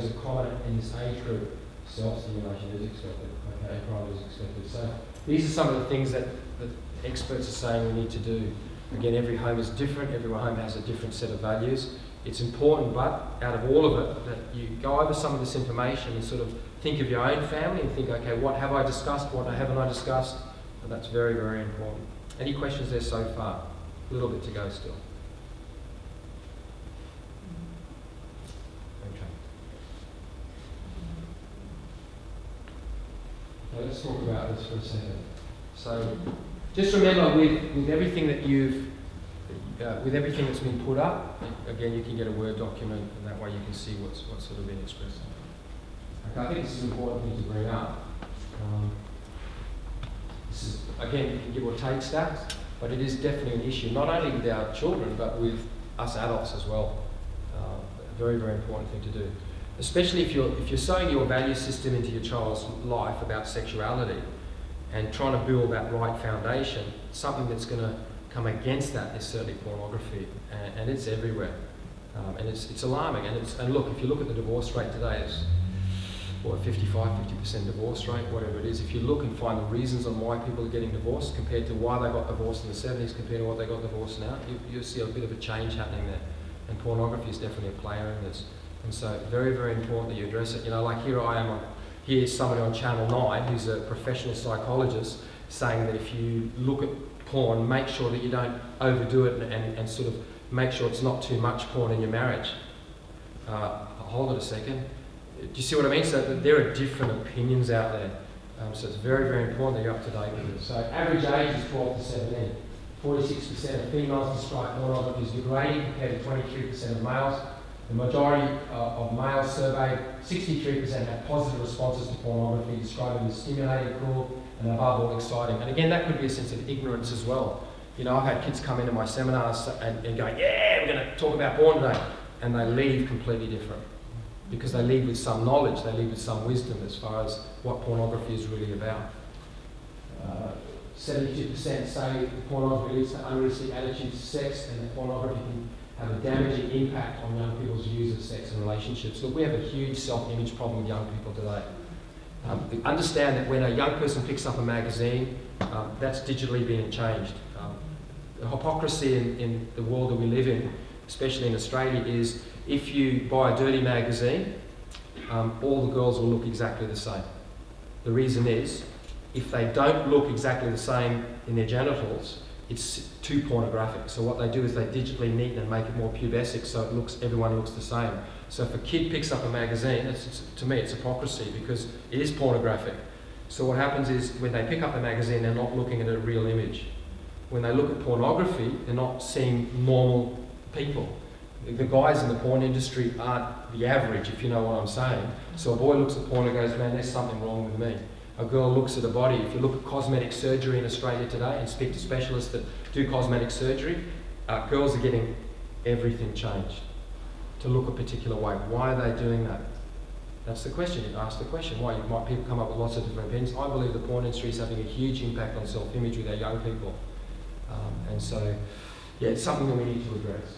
is a common in this age group. Self-stimulation is expected, okay, private is expected. So these are some of the things that experts are saying we need to do. Again, every home is different, every home has a different set of values. It's important, but out of all of it, that you go over some of this information and sort of think of your own family and think, okay, what have I discussed, what haven't I discussed? And that's very, very important. Any questions there so far? A little bit to go still. Okay, let's talk about this for a second. So, just remember, with everything that with everything that's been put up, again, you can get a Word document, and that way you can see what's sort of been expressed. Okay, I think this is an important thing to bring up. This is, again, you can give or take stats, but it is definitely an issue, not only with our children, but with us adults as well. A very, very important thing to do. Especially if you're sowing your value system into your child's life about sexuality and trying to build that right foundation, something that's going to come against that is certainly pornography, and it's everywhere, and it's alarming. And look, if you look at the divorce rate today, it's 50% divorce rate, whatever it is. If you look and find the reasons on why people are getting divorced compared to why they got divorced in the 70s compared to what they got divorced now, you see a bit of a change happening there. And pornography is definitely a player in this. And so very, very important that you address it. You know, like here I am, here's somebody on Channel 9 who's a professional psychologist saying that if you look at porn, make sure that you don't overdo it and sort of make sure it's not too much porn in your marriage. Hold it a second. Do you see what I mean? So there are different opinions out there. So it's very, very important that you're up to date with it. So average age is 12 to 17. 46% of females describe pornography as degrading compared to 23% of males. The majority of males surveyed, 63% had positive responses to pornography, describing it as stimulating, cool, and above all exciting. And again, that could be a sense of ignorance as well. You know, I've had kids come into my seminars and go, yeah, we're going to talk about porn today. And they leave completely different. Because they leave with some knowledge, they leave with some wisdom as far as what pornography is really about. 72% say pornography leads to unrealistic attitudes to sex, and that pornography can have a damaging impact on young people's views of sex and relationships. Look, we have a huge self-image problem with young people today. Understand that when a young person picks up a magazine, that's digitally being changed. The hypocrisy in the world that we live in, especially in Australia, is if you buy a dirty magazine, all the girls will look exactly the same. The reason is, if they don't look exactly the same in their genitals, it's too pornographic. So what they do is they digitally neaten and make it more pubescent so everyone looks the same. So if a kid picks up a magazine, to me it's hypocrisy because it is pornographic. So what happens is when they pick up the magazine, they're not looking at a real image. When they look at pornography, they're not seeing normal people. The guys in the porn industry aren't the average, if you know what I'm saying. So a boy looks at porn and goes, man, there's something wrong with me. A girl looks at a body. If you look at cosmetic surgery in Australia today and speak to specialists that do cosmetic surgery, girls are getting everything changed to look a particular way. Why are they doing that? That's the question. You ask the question. Why? People come up with lots of different opinions. I believe the porn industry is having a huge impact on self-image with our young people. And so, yeah, it's something that we need to address.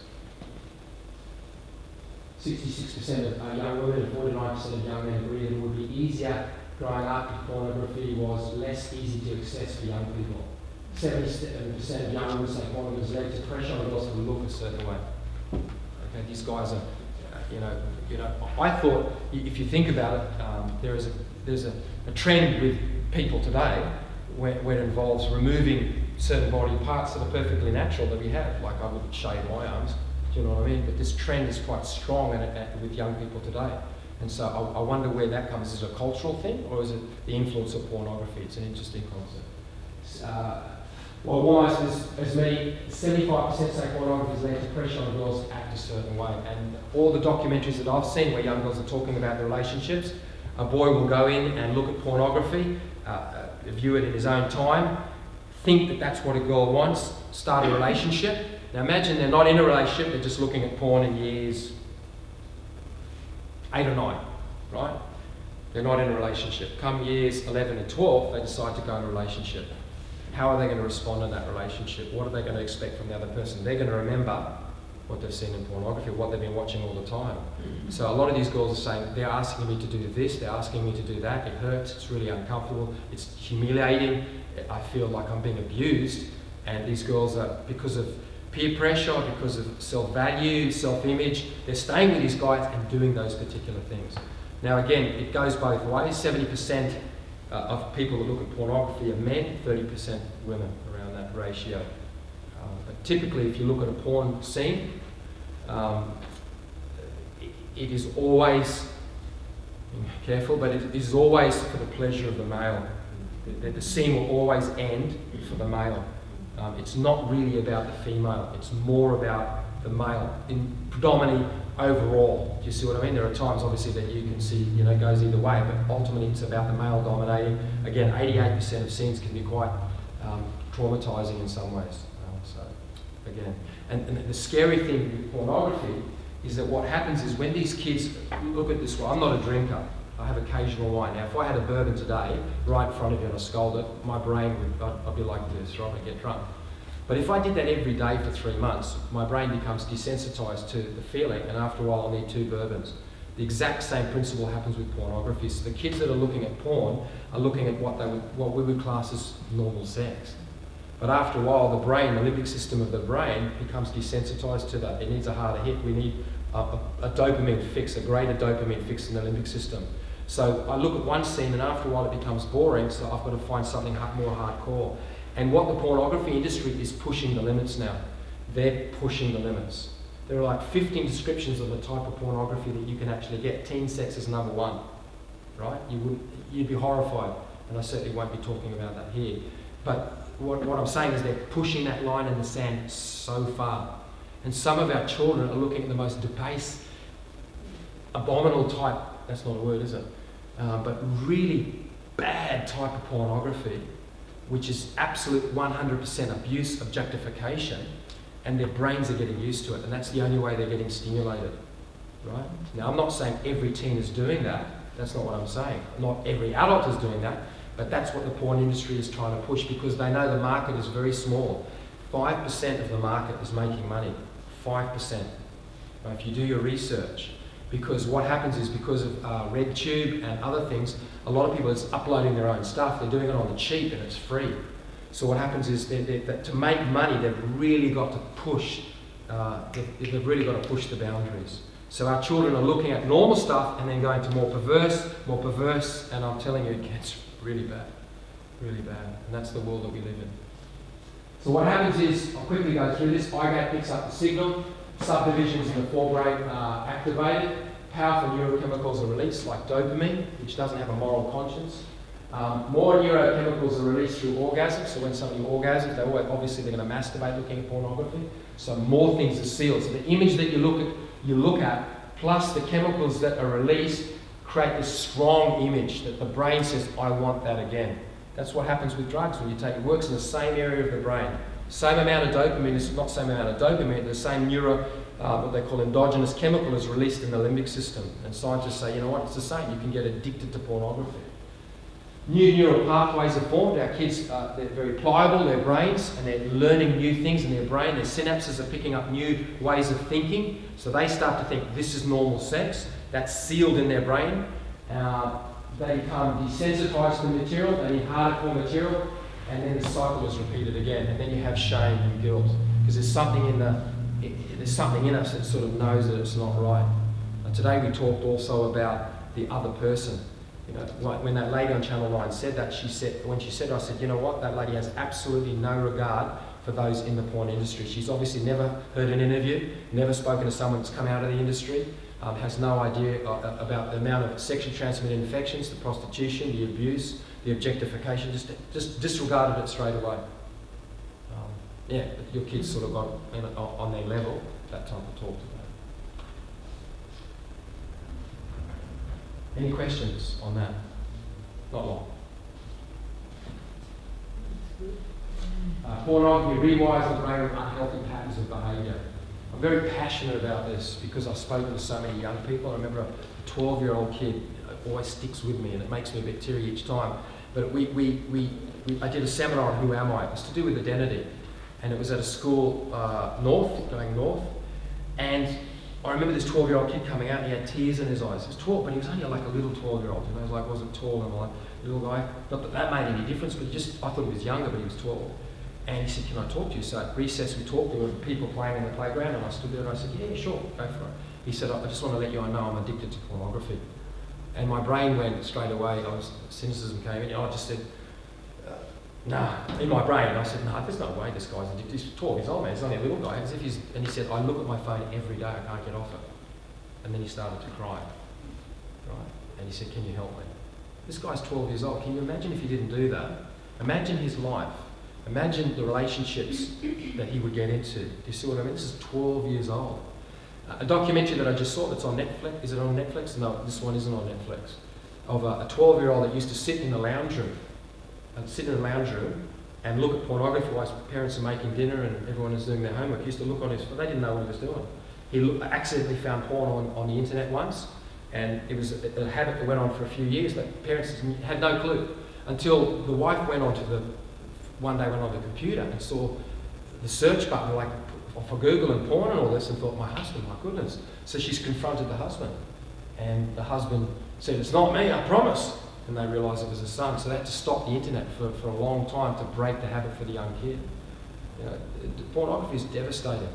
66% of young women and 49% of young men agree that it would be easier growing up if pornography was less easy to access for young people. 70% of young women say pornography has led to pressure on girls to look a certain way. Okay, these guys are, you know. I thought, if you think about it, there's a trend with people today where it involves removing certain body parts that are perfectly natural that we have. Like I wouldn't shave my arms. Do you know what I mean? But this trend is quite strong with young people today. And so I wonder where that comes. Is it a cultural thing or is it the influence of pornography? It's an interesting concept. Well, almost as many, 75% say pornography has led to pressure on girls to act a certain way. And all the documentaries that I've seen where young girls are talking about their relationships, a boy will go in and look at pornography, view it in his own time, think that that's what a girl wants, start a relationship. Now imagine they're not in a relationship, they're just looking at porn in years 8 or 9, right? They're not in a relationship. Come years 11 and 12, they decide to go in a relationship. How are they going to respond in that relationship? What are they going to expect from the other person? They're going to remember what they've seen in pornography, what they've been watching all the time. So a lot of these girls are saying, they're asking me to do this, they're asking me to do that, it hurts, it's really uncomfortable, it's humiliating, I feel like I'm being abused. And these girls are, because of peer pressure, because of self-value, self-image, they're staying with these guys and doing those particular things. Now again, it goes both ways. 70% of people that look at pornography are men, 30% women, around that ratio. But typically, if you look at a porn scene, it is always, careful, but it is always for the pleasure of the male. The scene will always end for the male. It's not really about the female, it's more about the male, predominantly overall. Do you see what I mean? There are times, obviously, that you can see, it goes either way, but ultimately it's about the male dominating. Again, 88% of scenes can be quite traumatizing in some ways. So, again, and the scary thing with pornography is that what happens is when these kids, look at this, I'm not a drinker, I have occasional wine. Now, if I had a bourbon today, right in front of you and I scold it, my brain would, I'd be like this, right, I'd get drunk. But if I did that every day for 3 months, my brain becomes desensitized to the feeling, and after a while I'll need 2 bourbons. The exact same principle happens with pornography. So the kids that are looking at porn are looking at what we would class as normal sex. But after a while, the brain, the limbic system of the brain, becomes desensitized to that. It needs a harder hit. We need a dopamine fix, a greater dopamine fix in the limbic system. So I look at one scene, and after a while it becomes boring, so I've got to find something more hardcore. And what the pornography industry is pushing the limits now. They're pushing the limits. There are like 15 descriptions of the type of pornography that you can actually get. Teen sex is number 1, right? You'd be horrified, and I certainly won't be talking about that here. But what I'm saying is they're pushing that line in the sand so far. And some of our children are looking at the most debased, abominable type, that's not a word, is it? But really bad type of pornography, which is absolute 100% abuse, objectification, and their brains are getting used to it, and that's the only way they're getting stimulated, right? Now, I'm not saying every teen is doing that. That's not what I'm saying. Not every adult is doing that, but that's what the porn industry is trying to push, because they know the market is very small. 5% of the market is making money. 5%. Now, if you do your research, because what happens is, because of RedTube and other things, a lot of people are uploading their own stuff. They're doing it on the cheap and it's free. So what happens is that to make money, they've really got to push. They've really got to push the boundaries. So our children are looking at normal stuff and then going to more perverse, and I'm telling you, it gets really bad, really bad. And that's the world that we live in. So what happens is, I'll quickly go through this. Eye gate picks up the signal. Subdivisions in the forebrain are activated. Powerful neurochemicals are released, like dopamine, which doesn't have a moral conscience. More neurochemicals are released through orgasm. So when somebody orgasms, they're going to masturbate looking at pornography. So more things are sealed. So the image that you look at, plus the chemicals that are released, create this strong image that the brain says, I want that again. That's what happens with drugs when you take it. It works in the same area of the brain. Same amount of dopamine, it's not same amount of dopamine, the same what they call endogenous chemical is released in the limbic system. And scientists say, you know what, it's the same. You can get addicted to pornography. New neural pathways are formed. Our kids, they're very pliable, their brains, and they're learning new things in their brain. Their synapses are picking up new ways of thinking. So they start to think this is normal sex. That's sealed in their brain. They become desensitized to the material. They need hardcore material. And then the cycle is repeated again. And then you have shame and guilt. Because there's something in us that sort of knows that it's not right. Today we talked also about the other person. You know, when that lady on Channel 9 said that, when she said, I said, you know what, that lady has absolutely no regard for those in the porn industry. She's obviously never heard an interview, never spoken to someone that's come out of the industry, has no idea about the amount of sexually transmitted infections, the prostitution, the abuse, the objectification, just disregarded it straight away. Yeah, but your kids sort of got on their level that time to talk to them. Any questions on that? Not long. Pornography rewires the brain with unhealthy patterns of behaviour. I'm very passionate about this because I've spoken to so many young people. I remember a 12-year-old kid, it always sticks with me and it makes me a bit teary each time. But I did a seminar on Who Am I? It was to do with identity. And it was at a school going north. And I remember this 12-year-old kid coming out, and he had tears in his eyes. He was tall, but he was only like a little 12-year-old, you know, he was like, wasn't tall and like a little guy. Not that that made any difference, but I thought he was younger, but he was 12. And he said, can I talk to you? So at recess we talked, there were people playing in the playground, and I stood there and I said, yeah, sure, go for it. He said, I just want to let you know I'm addicted to pornography. And my brain went straight away, cynicism came in, and I just said, nah, in my brain. And I said, no, there's no way this guy's addicted. He's tall, he's old man, he's only a little guy. As if and he said, I look at my phone every day, I can't get off it. And then he started to cry, right? And he said, can you help me? This guy's 12 years old. Can you imagine if he didn't do that? Imagine his life. Imagine the relationships that he would get into. Do you see what I mean? This is 12 years old. A documentary that I just saw that's on Netflix. Is it on Netflix? No, this one isn't on Netflix. Of a 12-year-old that used to sit in the lounge room. And look at pornography while his parents are making dinner and everyone is doing their homework. He used to look on his phone. They didn't know what he was doing. He accidentally found porn on the internet once, and it was a habit that went on for a few years. But parents had no clue until the wife one day went on the computer and saw the search button like for Google and porn and all this, and thought, my husband, my goodness. So she's confronted the husband, and the husband said, it's not me, I promise. And they realised it was his son. So they had to stop the internet for a long time to break the habit for the young kid. You know, pornography is devastating.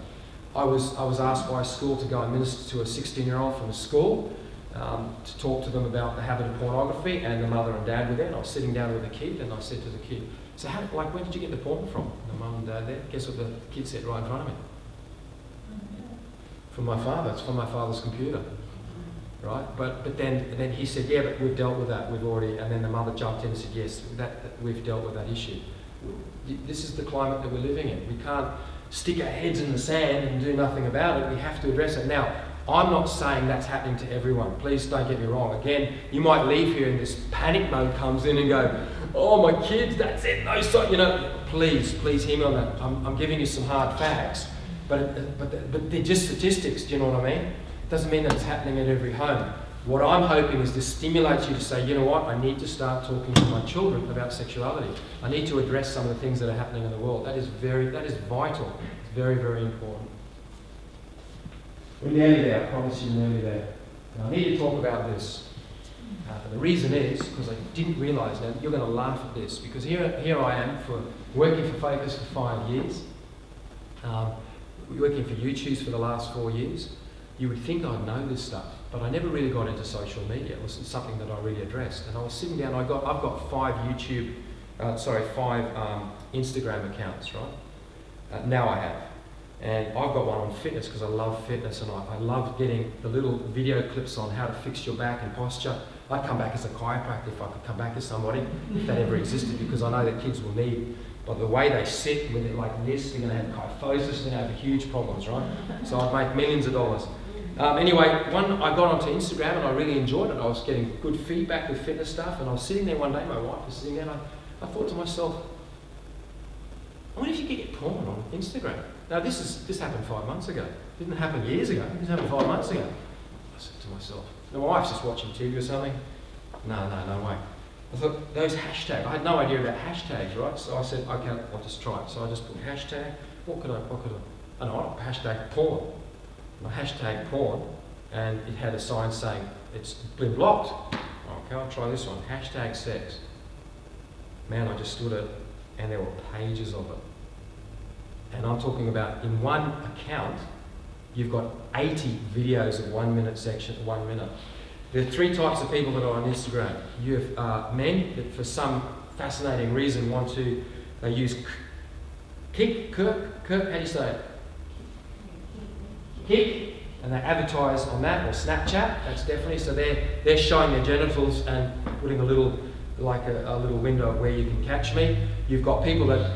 I was asked by a school to go and minister to a 16-year-old from a school to talk to them about the habit of pornography, and the mother and dad were there, and I was sitting down with the kid, and I said to the kid, so where did you get the porn from? And the mum and dad there. Guess what the kid said right in front of me? From my father. It's from my father's computer. Right? But then he said, yeah, but we've dealt with that. We've already, and then the mother jumped in and said, yes, that we've dealt with that issue. This is the climate that we're living in. We can't stick our heads in the sand and do nothing about it. We have to address it. Now, I'm not saying that's happening to everyone. Please don't get me wrong. Again, you might leave here and this panic mode comes in and go, oh, my kids, that's it, no, so, you know, please hear me on that. I'm giving you some hard facts, but they're just statistics, do you know what I mean? It doesn't mean that it's happening at every home. What I'm hoping is to stimulate you to say, you know what, I need to start talking to my children about sexuality. I need to address some of the things that are happening in the world. That is vital. It's very, very important. We're nearly there, I promise you, nearly there. And I need to talk about this. And the reason is because I didn't realise, now you're going to laugh at this, because here I am working for Focus for 5 years, working for YouTubes for the last 4 years. You would think I'd know this stuff, but I never really got into social media. It wasn't something that I really addressed. And I was sitting down, I've got 5 Instagram accounts, right? Now I have. And I've got one on fitness because I love fitness, and I love getting the little video clips on how to fix your back and posture. I'd come back as a chiropractor if I could come back as somebody, if that ever existed, because I know that kids will need, by the way they sit with it like this, they're going to have kyphosis, they're going to have huge problems, right? So I'd make millions of dollars. Anyway, I got onto Instagram and I really enjoyed it. I was getting good feedback with fitness stuff, and I was sitting there one day, my wife was sitting there, and I thought to myself, I wonder if you could get porn on Instagram. Now this happened 5 months ago. It didn't happen years ago. This happened 5 months ago. I said to myself, my wife's just watching TV or something. No way. I thought, those hashtags, I had no idea about hashtags, right? So I said, okay, I'll just try it. So I just put hashtag, what could I, hashtag porn. And I hashtag porn, and it had a sign saying, it's been blocked. Okay, I'll try this one, hashtag sex. Man, I just stood it, and there were pages of it. And I'm talking about, in one account, you've got 80 videos of 1 minute section, 1 minute. There are 3 types of people that are on Instagram. You have men that for some fascinating reason they use Kik, how do you say it? Kik, and they advertise on that, or Snapchat, that's definitely, so they're showing their genitals and putting a little window of where you can catch me. You've got people that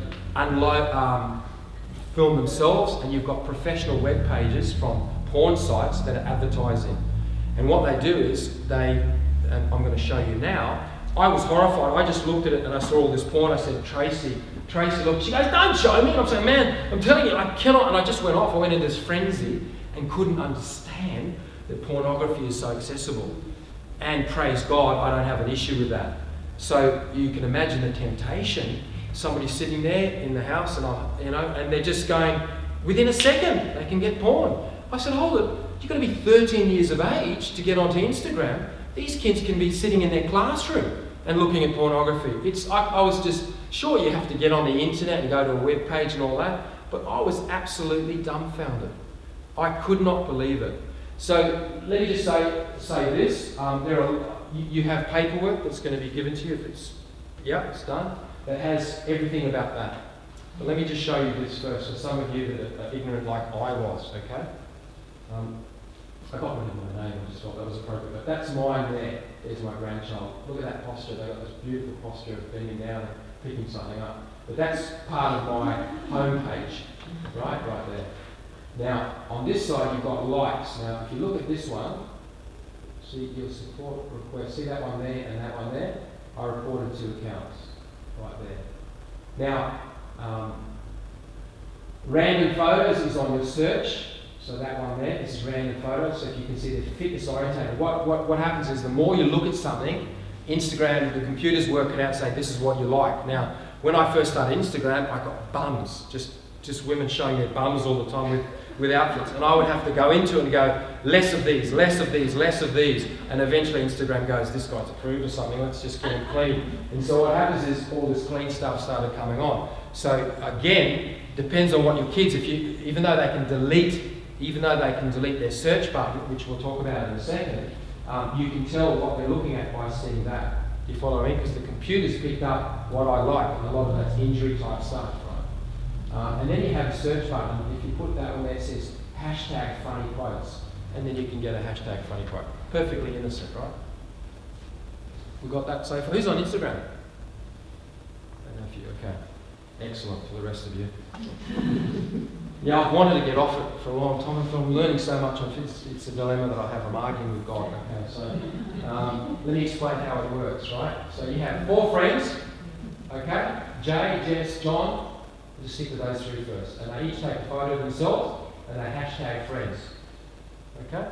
film themselves, and you've got professional web pages from porn sites that are advertising. And what they do is and I'm going to show you now, I was horrified. I just looked at it and I saw all this porn. I said, Tracy, look. She goes, don't show me. And I'm saying, man, I'm telling you, I cannot. And I just went off. I went into this frenzy and couldn't understand that pornography is so accessible. And praise God, I don't have an issue with that. So you can imagine the temptation. Somebody sitting there in the house, and they're just going, within a second, they can get porn. I said, hold it, you've got to be 13 years of age to get onto Instagram. These kids can be sitting in their classroom and looking at pornography. I was just, sure, you have to get on the internet and go to a web page and all that, but I was absolutely dumbfounded. I could not believe it. So let me just say this. You have paperwork that's going to be given to you if it's done, that has everything about that. But let me just show you this first, for some of you that are ignorant like I was, okay? I got rid of my name, I just thought that was appropriate. But that's mine there. There's my grandchild. Look at that posture. They've got this beautiful posture of bending down and picking something up. But that's part of my homepage, right there. Now, on this side, you've got likes. Now, if you look at this one, see your support request. See that one there and that one there? I reported 2 accounts right there. Now, random photos is on your search. So that one there, this is random photos. So if you can see they're fitness orientated. What happens is the more you look at something, Instagram, the computers work it out, say this is what you like. Now, when I first started Instagram, I got bums, just women showing their bums all the time with outfits. And I would have to go into it and go, less of these, less of these, less of these. And eventually Instagram goes, this guy's approved or something, let's just get him clean. And so what happens is all this clean stuff started coming on. So again, depends on what your kids, even though they can delete their search button, which we'll talk about in a second, you can tell what they're looking at by seeing that. Do you follow me? Because the computer's picked up what I like, and a lot of that's injury type stuff, right? And then you have a search button. If you put that on there, it says hashtag funny quotes, and then you can get a hashtag funny quote. Perfectly innocent, right? We got that so far. Who's on Instagram? I don't know if you, okay. Excellent for the rest of you. Yeah, I've wanted to get off it for a long time. I'm learning so much. It's a dilemma that I have. I'm arguing with God. Okay, so let me explain how it works, right? So you have 4 friends, okay? Jay, Jess, John. We'll just stick with those 3 first. And they each take a photo of themselves and they hashtag friends. Okay?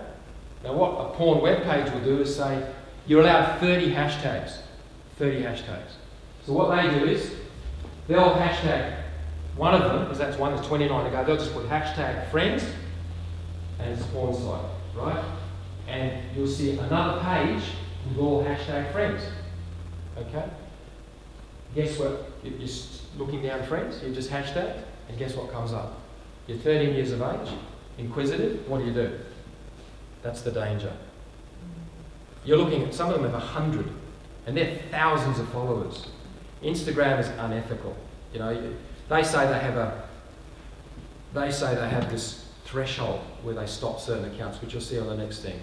Now what a porn web page will do is say, you're allowed 30 hashtags. 30 hashtags. So what they do is, they'll hashtag one of them, because that's one, there's 29 to go, they'll just put hashtag friends, and it's a porn site, right? And you'll see another page with all hashtag friends, okay? Guess what? You're looking down friends, you just hashtag, and guess what comes up? You're 13 years of age, inquisitive, what do? That's the danger. You're looking at, some of them have 100, and they're thousands of followers. Instagram is unethical. You know, they say they have this threshold where they stop certain accounts, which you'll see on the next thing.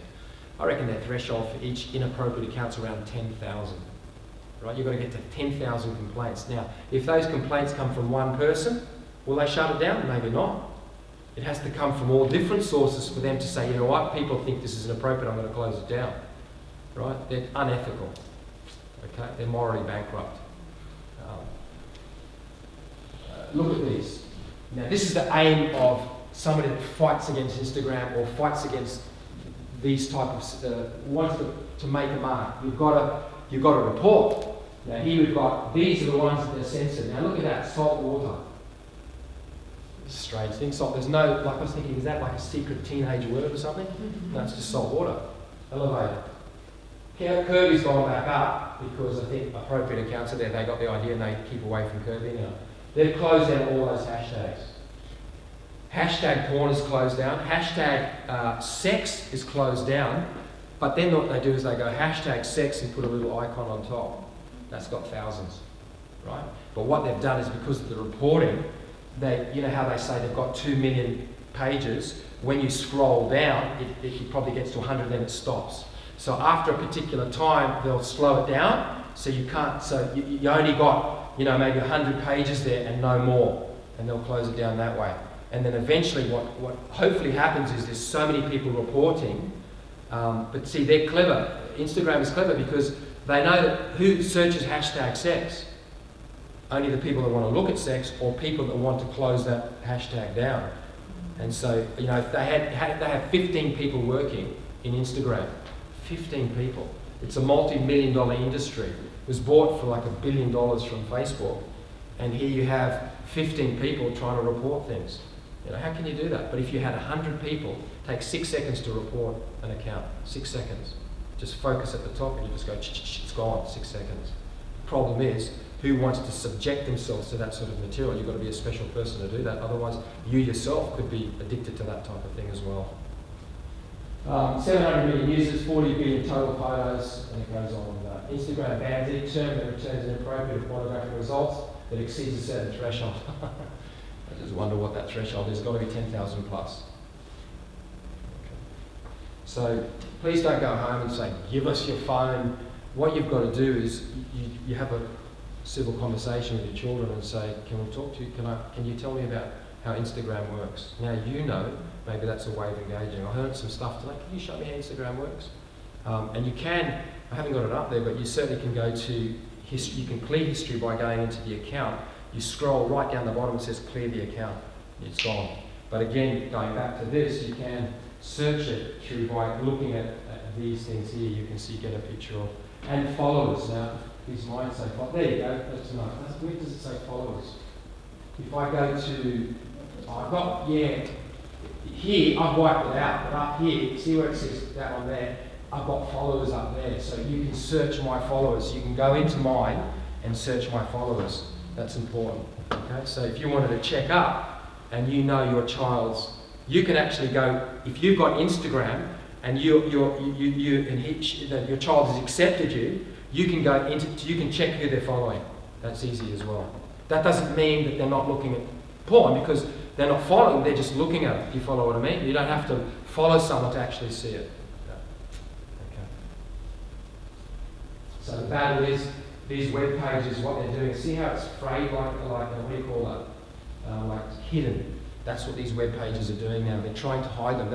I reckon their threshold for each inappropriate account's around 10,000. Right? You've got to get to 10,000 complaints. Now, if those complaints come from one person, will they shut it down? Maybe not. It has to come from all different sources for them to say, you know what, people think this is inappropriate, I'm going to close it down. Right? They're unethical. Okay? They're morally bankrupt. Look at these. Now, this is the aim of somebody that fights against Instagram or fights against these type of wants to make a mark. You've got to report. Now, here we've got these are the ones that are censored. Now, look at that, salt water. It's a strange thing. Salt. There's no, like I was thinking, is that like a secret teenage word or something? No, it's just salt water. Elevator. Kirby's gone back up because I think appropriate accounts are there. They got the idea and they keep away from Kirby now. They've closed down all those hashtags. Hashtag porn is closed down. Hashtag sex is closed down. But then what they do is they go hashtag sex and put a little icon on top. That's got thousands, right? But what they've done is because of the reporting, you know how they say they've got 2 million pages. When you scroll down, it probably gets to 100, then it stops. So after a particular time, they'll slow it down. So you can't. So you only got, maybe 100 pages there and no more, and they'll close it down that way. And then eventually what hopefully happens is there's so many people reporting, but see, they're clever. Instagram is clever because they know that who searches hashtag sex? Only the people that want to look at sex or people that want to close that hashtag down. And so, if they have 15 people working in Instagram, 15 people. It's a multi-million-dollar industry. It was bought for like $1 billion from Facebook, and here you have 15 people trying to report things. You know, how can you do that? But if you had 100 people, take 6 seconds to report an account, 6 seconds. Just focus at the top and you just go, it's gone, 6 seconds. Problem is, who wants to subject themselves to that sort of material? You've got to be a special person to do that. Otherwise, you yourself could be addicted to that type of thing as well. 700 million users, 40 billion total photos, and it goes on with that. Instagram bans each term that returns inappropriate or pornographic results that exceeds a certain threshold. I just wonder what that threshold is. It's got to be 10,000 plus. Okay. So please don't go home and say, give us your phone. What you've got to do is you have a civil conversation with your children and say, can we talk to you? Can you tell me about how Instagram works? Now you know, maybe that's a way of engaging. I heard some stuff tonight. Can you show me how Instagram works? And you can, I haven't got it up there, but you certainly can go to history. You can clear history by going into the account. You scroll right down the bottom, it says clear the account. It's gone. But again, going back to this, you can search it through by looking at these things here. You can see, get a picture of, and followers. Now, these might say, there you go, that's nice. Where does it say followers? If I go to, I've got, here, I've wiped it out, but up here, see where it says that one there? I've got followers up there, so you can search my followers. You can go into mine and search my followers. That's important. Okay, so if you wanted to check up and you know your child's, you can actually go, if you've got Instagram and your child has accepted you, you can go into, you can check who they're following. That's easy as well. That doesn't mean that they're not looking at porn, because they're not following, they're just looking at it. Do you follow what I mean? You don't have to follow someone to actually see it. Okay. So the battle is, these web pages, what they're doing, see how it's frayed like what do you call that? Like hidden. That's what these web pages are doing now. They're trying to hide them.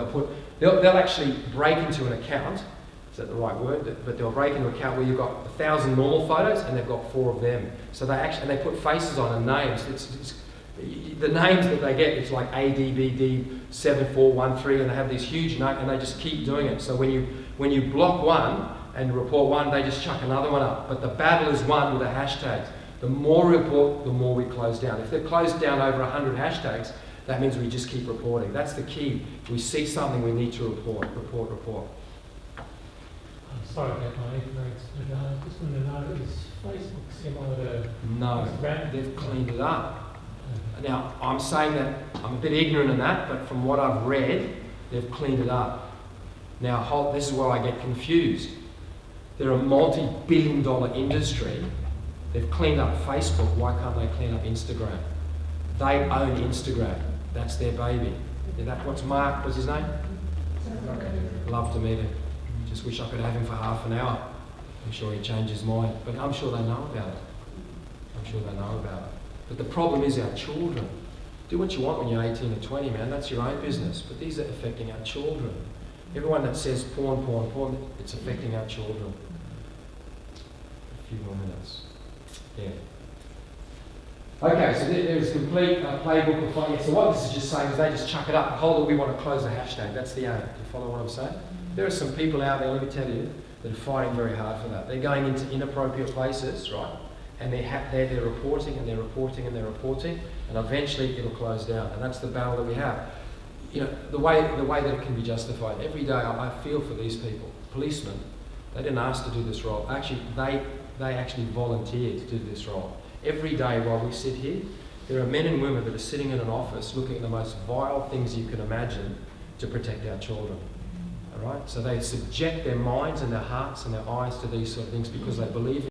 They'll actually break into an account. Is that the right word? But they'll break into an account where you've got 1,000 normal photos and they've got 4 of them. So they actually, and they put faces on and names. The names that they get, it's like ADBD7413, and they have these huge names, and they just keep doing it. So when you block one and report one, they just chuck another one up. But the battle is won with the hashtags. The more we report, the more we close down. If they're closed down over 100 hashtags, that means we just keep reporting. That's the key. If we see something, we need to report. I'm sorry about my ignorance, but I just want to know, is Facebook similar to No, Instagram? they've cleaned it up. Now, I'm saying that, I'm a bit ignorant in that, but from what I've read, they've cleaned it up. Now, this is where I get confused. They're a multi-billion-dollar industry. They've cleaned up Facebook. Why can't they clean up Instagram? They own Instagram. That's their baby. What's his name? Love to meet him. Just wish I could have him for half an hour. I'm sure he'd change his mind. But I'm sure they know about it. But the problem is our children. Do what you want when you're 18 or 20, man. That's your own business. But these are affecting our children. Everyone that says porn, it's affecting our children. A few more minutes. Yeah. Okay, so there's a complete playbook of finding. So what this is just saying is they just chuck it up. Hold it, we want to close the hashtag. That's the aim. Do you follow what I'm saying? There are some people out there, let me tell you, that are fighting very hard for that. They're going into inappropriate places, right? And they're reporting and they're reporting and they're reporting, and eventually it'll close down. And that's the battle that we have. You know, the way that it can be justified. Every day I feel for these people. Policemen, they didn't ask to do this role. Actually, they actually volunteered to do this role. Every day while we sit here, there are men and women that are sitting in an office looking at the most vile things you can imagine to protect our children. All right? So they subject their minds and their hearts and their eyes to these sort of things because they believe